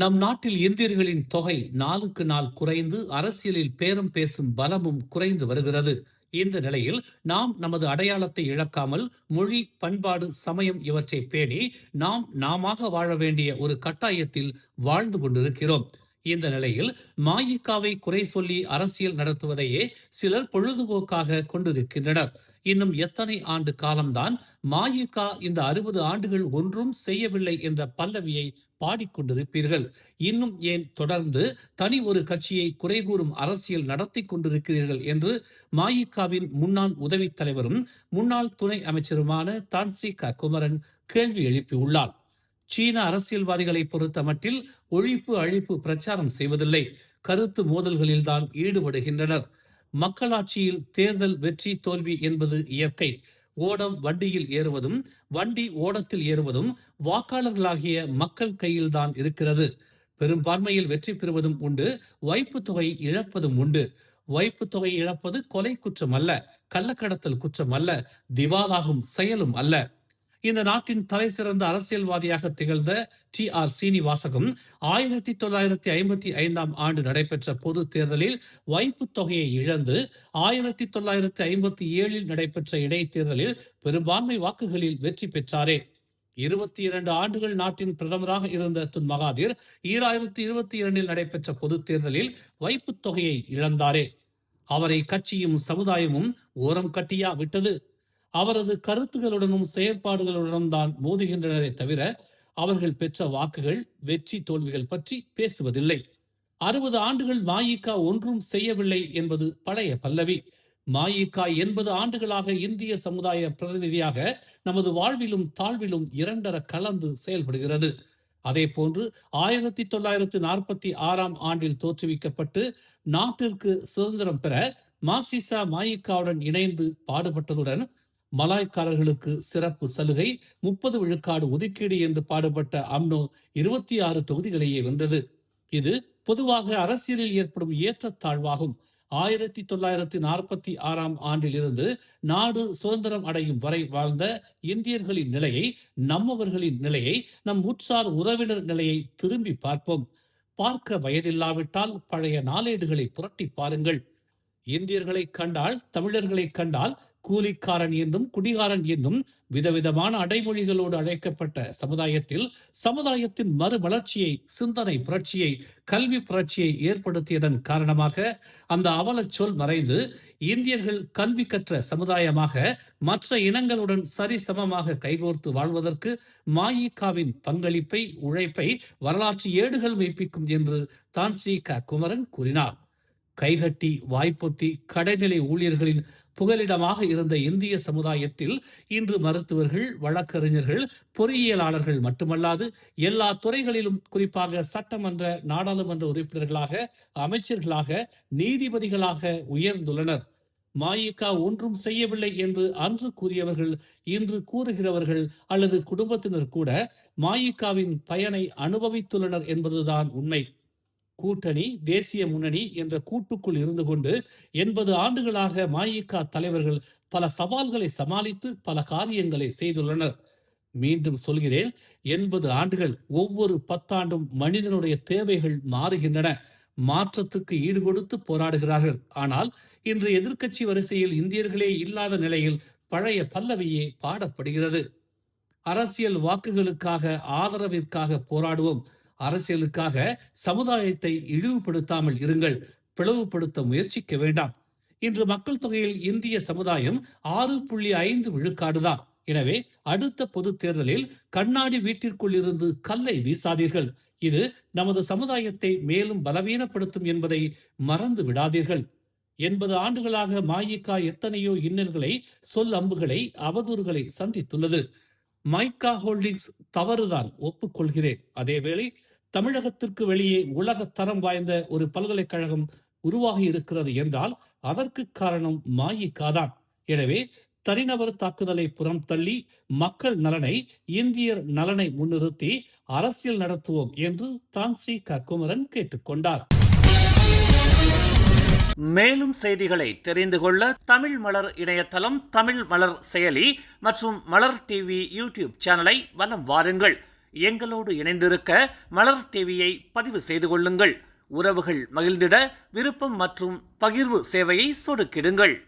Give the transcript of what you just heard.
நம் நாட்டில் இந்தியர்களின் தொகை நாளுக்கு நாள் குறைந்து அரசியலில் பேரம் பேசும் பலமும் குறைந்து வருகிறது. இந்த நிலையில் நாம் நமது அடையாளத்தை இழக்காமல் மொழி, பண்பாடு, சமயம் இவற்றை பேணி நாமாக வாழ வேண்டிய ஒரு கட்டாயத்தில் வாழ்ந்து கொண்டிருக்கிறோம். இந்த நிலையில் மாயிகாவை குறை சொல்லி அரசியல் நடத்துவதையே சிலர் பொழுதுபோக்காக கொண்டிருக்கின்றனர். இன்னும் எத்தனை ஆண்டு காலம்தான் மாயிகா இந்த 60 ஆண்டுகள் ஒன்றும் செய்யவில்லை என்ற பல்லவியை பாடிக்கொண்டிருப்பீர்கள்? இன்னும் ஏன் தொடர்ந்து தனி ஒரு கட்சியை குறைகூறும் அரசியல் நடத்தி கொண்டிருக்கிறீர்கள் என்று மாயிகாவின் முன்னாள் உதவித் தலைவரும் முன்னாள் துணை அமைச்சருமான தான்ஸ்ரீகா குமரன் கேள்வி எழுப்பியுள்ளார். சீன அரசியல்வாதிகளை பொறுத்த மட்டில் ஒழிப்பு அழிப்பு பிரச்சாரம் செய்வதில்லை, கருத்து மோதல்களில்தான் ஈடுபடுகின்றனர். மக்களாட்சியில் தேர்தல் வெற்றி தோல்வி என்பது இயற்கை. ஓடம் வண்டியில் ஏறுவதும் வண்டி ஓடத்தில் ஏறுவதும் வாக்காளர்களாகிய மக்கள் கையில்தான் இருக்கிறது. பெரும்பான்மையில் வெற்றி பெறுவதும் உண்டு, வைப்பு தொகை இழப்பதும் உண்டு. வைப்பு தொகை இழப்பது கொலை குற்றம் அல்ல, கள்ளக்கடத்தல் குற்றம் அல்ல, திவாலாகும் செயலும் அல்ல. இந்த நாட்டின் தலை சிறந்த அரசியல்வாதியாக திகழ்ந்த T.R. சீனிவாசகம் 1955 நடைபெற்ற பொது தேர்தலில் வைப்பு தொகையை இழந்து 1957 நடைபெற்ற இடைத்தேர்தலில் பெரும்பான்மை வாக்குகளில் வெற்றி பெற்றாரே. 22 ஆண்டுகள் நாட்டின் பிரதமராக இருந்த துன் மகாதீர் 2022 நடைபெற்ற பொது தேர்தலில் வைப்பு தொகையை இழந்தாரே. அவரை கட்சியும் சமுதாயமும் ஓரம் கட்டியா விட்டது? அவரது கருத்துகளுடனும் செயற்பாடுகளுடனும் தான் மோதுகின்றனரே தவிர அவர்கள் பெற்ற வாக்குகள், வெற்றி தோல்விகள் பற்றி பேசுவதில்லை. 60 ஆண்டுகள் மாயிகா ஒன்றும் செய்யவில்லை என்பது பழைய பல்லவி. மாயிகா 80 ஆண்டுகளாக இந்திய சமுதாய பிரதிநிதியாக நமது வாழ்விலும் தாழ்விலும் இரண்டர கலந்து செயல்படுகிறது. அதே போன்று 1946 தோற்றுவிக்கப்பட்டு நாட்டிற்கு சுதந்திரம் பெற மாசிசா மாயிகாவுடன் இணைந்து பாடுபட்டதுடன் மலாய்க்காரர்களுக்கு சிறப்பு சலுகை, 30 விழுக்காடு ஒதுக்கீடு என்று பாடுபட்ட அம்னோ 26 தொகுதிகளையே வென்றது. இது பொதுவாக அரசியலில் ஏற்படும் ஏற்றத்தாழ்வாகும். 1946 இருந்து நாடு சுதந்திரம் அடையும் வரை வாழ்ந்த இந்தியர்களின் நிலையை, நம்மவர்களின் நிலையை, நம் உற்றார் உறவினர் நிலையை திரும்பி பார்ப்போம். பார்க்க வயதில்லாவிட்டால் பழைய நாளேடுகளை புரட்டி பாருங்கள். இந்தியர்களை கண்டால், தமிழர்களை கண்டால் கூலிக்காரன் என்றும் குடிகாரன் என்றும் விதவிதமான அடைமொழிகளோடு அழைக்கப்பட்ட சமுதாயத்தின் மறுமலர்ச்சியை, சிந்தனை புரட்சியை, கல்வி புரட்சியை ஏற்படுத்தியதன் காரணமாக அந்த அவலச் சொல் மறைந்து இந்தியர்கள் கல்வி கற்ற சமுதாயமாக மற்ற இனங்களுடன் சரிசமமாக கைகோர்த்து வாழ்வதற்கு மாயிகாவின் பங்களிப்பை, உழைப்பை வரலாற்று ஏடுகள் மெய்ப்பிக்கும் என்று தான்ஸ்ரீகா குமரன் கூறினார். கைகட்டி வாய்ப்பொத்தி கடைநிலை ஊழியர்களின் புகலிடமாக இருந்த இந்திய சமுதாயத்தில் இன்று மருத்துவர்கள், வழக்கறிஞர்கள், பொறியியலாளர்கள் மட்டுமல்லாது எல்லா துறைகளிலும், குறிப்பாக சட்டமன்ற, நாடாளுமன்ற உறுப்பினர்களாக, அமைச்சர்களாக, நீதிபதிகளாக உயர்ந்துள்ளனர். மாயிகா ஒன்றும் செய்யவில்லை என்று அன்று கூறியவர்கள், இன்று கூறுகிறவர்கள் அல்லது குடும்பத்தினர் கூட மாயிகாவின் பயனை அனுபவித்துள்ளனர் என்பதுதான் உண்மை. கூட்டணி, தேசிய முன்னணி என்ற கூட்டுக்குள் இருந்து கொண்டு 80 ஆண்டுகளாக மாயிகா தலைவர்கள் பல சவால்களை சமாளித்து பல காரியங்களை செய்துள்ளனர். மீண்டும் சொல்கிறேன், 80 ஆண்டுகள். ஒவ்வொரு 10 ஆண்டும் மனிதனுடைய தேவைகள் மாறுகின்றன. மாற்றத்துக்கு ஈடுகொடுத்து போராடுகிறார்கள். ஆனால் இன்று எதிர்க்கட்சி வரிசையில் இந்தியர்களே இல்லாத நிலையில் பழைய பல்லவியே பாடப்படுகிறது. அரசியல் வாக்குகளுக்காக, ஆதரவிற்காக போராடுவோம். அரசியலுக்காக சமுதாயத்தை இழிவுபடுத்தாமல் இருங்கள். பிளவுபடுத்த முயற்சிக்க வேண்டாம். இன்று மக்கள் தொகையில் இந்திய சமுதாயம் 6.5 விழுக்காடுதான். எனவே அடுத்த பொது தேர்தலில் கண்ணாடி வீட்டிற்குள் இருந்து கல்லை வீசாதீர்கள். இது நமது சமுதாயத்தை மேலும் பலவீனப்படுத்தும் என்பதை மறந்து விடாதீர்கள். 80 ஆண்டுகளாக மாயிகா எத்தனையோ இன்னல்களை, சொல் அம்புகளை, அவதூறுகளை சந்தித்துள்ளது. மைக்கா ஹோல்டிங்ஸ் தவறுதான், ஒப்புக்கொள்கிறேன். அதேவேளை தமிழகத்திற்கு வெளியே உலக தரம் வாய்ந்த ஒரு பல்கலைக்கழகம் உருவாகி இருக்கிறது என்றால் அதற்கு காரணம் மாயிகாதான். எனவே தனிநபர் தாக்குதலை புறம் தள்ளி மக்கள் நலனை, இந்தியர் நலனை முன்னிறுத்தி அரசியல் நடத்துவோம் என்று தான்ஸ்ரீகா குமரன் கேட்டுக்கொண்டார். மேலும் செய்திகளை தெரிந்து கொள்ள தமிழ் மலர் இணையதளம், தமிழ் மலர் செயலி மற்றும் மலர் டிவி யூடியூப் சேனலை வலம் வாருங்கள். எங்களோடு இணைந்திருக்க மலர் டிவியை பதிவு செய்து கொள்ளுங்கள். உறவுகள் மகிழ்ந்திட விருப்பம் மற்றும் பகிர்வு சேவையை சொடுக்கிடுங்கள்.